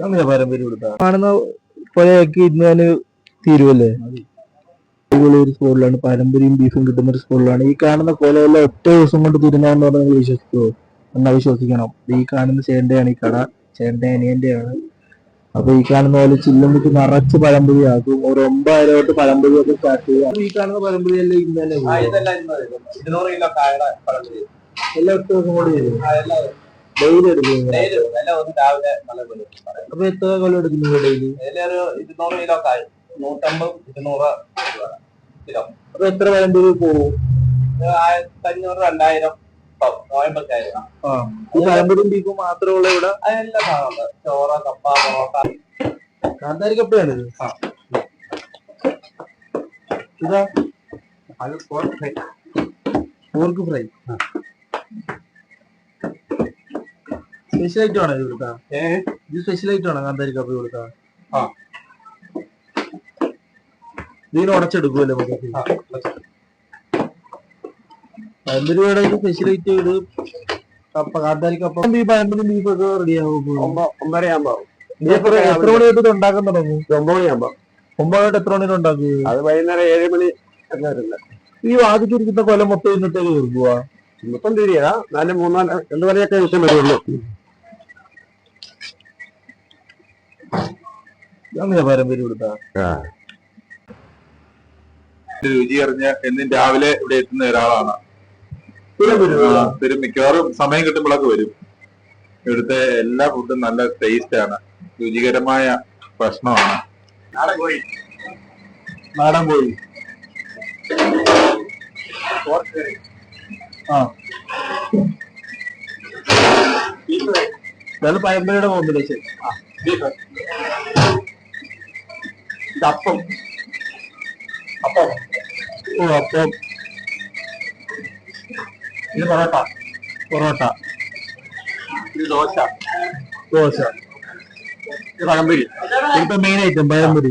അങ്ങനെ പാരമ്പര്യം കൊടുത്താ കാണുന്ന പോലെയൊക്കെ ഇന്ന് തീരുവല്ലേ? അടിപൊളി ഒരു സ്പോട്ടിലാണ്, പാരമ്പര്യം ബീഫും കിട്ടുന്ന ഒരു സ്പോട്ടിലാണ്. ഈ കാണുന്ന കൊലയെല്ലാം ഒറ്റ ദിവസം കൊണ്ട് തീരുന്നതെന്ന് പറഞ്ഞാൽ നിങ്ങൾ വിശ്വസിക്കുമോ? എന്നാൽ വിശ്വസിക്കണം. ഈ കാണുന്ന ചേട്ടയാണ് ഈ കട, ചേട്ടൻ്റെ അനിയന്റെയാണ്. അപ്പൊ ഈ കാണുന്ന പോലെ ചില്ലുമുക്ക് നിറച്ച് പഴംപൊരി ആക്കും. ഒരു 9,000 തൊട്ട് പഴംപൊരി ഒക്കെ സ്റ്റാർട്ട് ചെയ്യും. ഈ കാണുന്ന പഴംപൊരി എല്ലാം ഇന്ന് തന്നെ എല്ലാ ഒറ്റ ദിവസം കൂടി വരും. ഡെയിലി എടുക്കും. അപ്പൊ എത്ര കൊല്ലം എടുക്കുന്നു ഡെയിലി? 150-200 അപ്പൊ എത്ര പഴംപൊരി പോകും? 1500-2000 ഈ പഴംപൊരിയും ബീഫും മാത്രമേ ഉള്ളൂ ഇവിടെ? അതെല്ലാം സാധനമുണ്ട്. ചോറ്, കപ്പ, പൊറോട്ട. കാന്താരി കപ്പയാണ് ഇത്. ഇതാ അത് pork fry. Pork fry special item ആണോ ഇത് കൊടുത്താ? ഇത് സ്പെഷ്യൽ ഐറ്റം ആണോ കാന്താരി കപ്പ കൊടുത്താ? ഇതിന് ഉടച്ചെടുക്കുമല്ലോ പഴംപൊരി ഇവിടെ സ്പെഷ്യൽ ഐറ്റം. ഇത് കപ്പ, കാന്താരി കപ്പ, ഈ പഴംപൊരി ബീഫ് ഒക്കെ റെഡി ആകും. 9:30 എത്ര മണി തൊട്ട് ഇത് ഉണ്ടാക്കാൻ തുടങ്ങും? 9 9 എത്ര മണി ഉണ്ടാക്കുക? അത് വൈകുന്നേരം 7 മണി. ഈ വാദിച്ചിരിക്കുന്ന കൊല മൊത്തം ഇന്നത്തേക്ക് തീർക്കുക? മൊത്തം തീരുക 4-3-2 മണിയൊക്കെ ദിവസം വരുള്ളൂ. അങ്ങനെ പാരമ്പര്യം കൊടുത്താ രുചി അറിഞ്ഞ് എന്നും രാവിലെ ഇവിടെ എത്തുന്ന ഒരാളാണ്. മിക്കവാറും സമയം കിട്ടുമ്പോഴൊക്കെ വരും. ഇവിടുത്തെ എല്ലാ ഫുഡും നല്ല ടേസ്റ്റ് ആണ്, രുചികരമായ ഭക്ഷണമാണ്. നാടൻ കോഴി ഇതാണ് പഴംപൊരിയുടെ കോമ്പിനേഷൻ. അപ്പം ഇത് പൊറോട്ട, ഇത് ദോശ, ഇത് പഴംപൊരി. ഇപ്പൊ മെയിൻ ഐറ്റം പഴംപൊരി.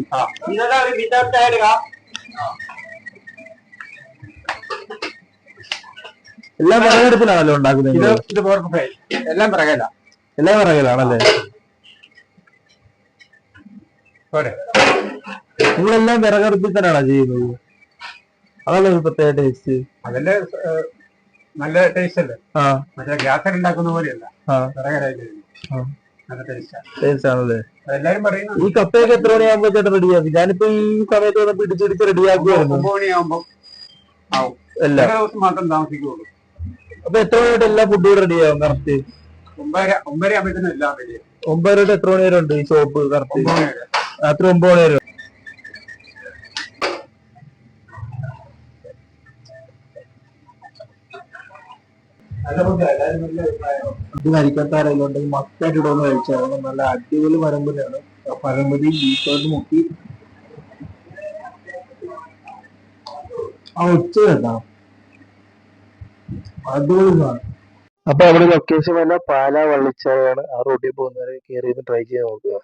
എല്ലാം വിറകടുപ്പിലാണല്ലോ ഉണ്ടാക്കുന്നത്? ഇത് പോർക്ക് ഫ്രൈ. എല്ലാം വിറകലാണല്ലേ? നിങ്ങളെല്ലാം വിറകടുപ്പിൽ തന്നെയാണോ ചെയ്യുന്നത്? അതല്ലേ ഒരു പ്രത്യേക ടേസ്റ്റ്? അതല്ലേ നല്ല ടേസ്റ്റ് അല്ലേ? മറ്റേ ഗ്യാസിൽ ഉണ്ടാക്കുന്ന പോലെയല്ല, നല്ല ടേസ്റ്റ് ആണല്ലേ? എല്ലാരും പറയുന്നു. ഈ കപ്പയൊക്കെ എത്ര മണിയാകുമ്പോ ചേട്ടൻ റെഡിയാക്കി? ഞാനിപ്പോ ഈ സമയത്ത് വന്ന് പിടിച്ചെടുത്ത് റെഡിയാക്കുവായിരുന്നു. 9 മണിയാകുമ്പോ എല്ലാ ദിവസം മാത്രം താമസിക്കുള്ളൂ. അപ്പൊ എത്ര മണിയായിട്ട് എല്ലാ ഫുഡും റെഡിയാവും കറക്റ്റ്? 9:30 ആകുമ്പോഴത്തേനും എല്ലാം റെഡി. 9 തൊട്ട് എത്ര മണി വരെ ഉണ്ട് ഈ ഷോപ്പ് കറക്റ്റ്? 9 മണി വരെ. രാത്രി 9 മണി വരെ. ഇത് കഴിക്കാത്ത ആരെങ്കിലും ഉണ്ടെങ്കിൽ മസ്റ്റായിട്ട് ഇവിടെ ഒന്ന് കഴിച്ചാൽ നല്ല അടിപൊളി പഴംപൊരിയാണ്. പഴംപൊരി ബീഫോട്ട് മുക്കി ഉച്ച കേട്ടാ അടിപൊളി. അപ്പൊ അവിടെ ലൊക്കേഷൻ വല്ല പാലാ വള്ളിച്ചാലാണ്. ആ റോഡിൽ പോകുന്നവരെ കയറി ട്രൈ ചെയ്ത് നോക്കുക.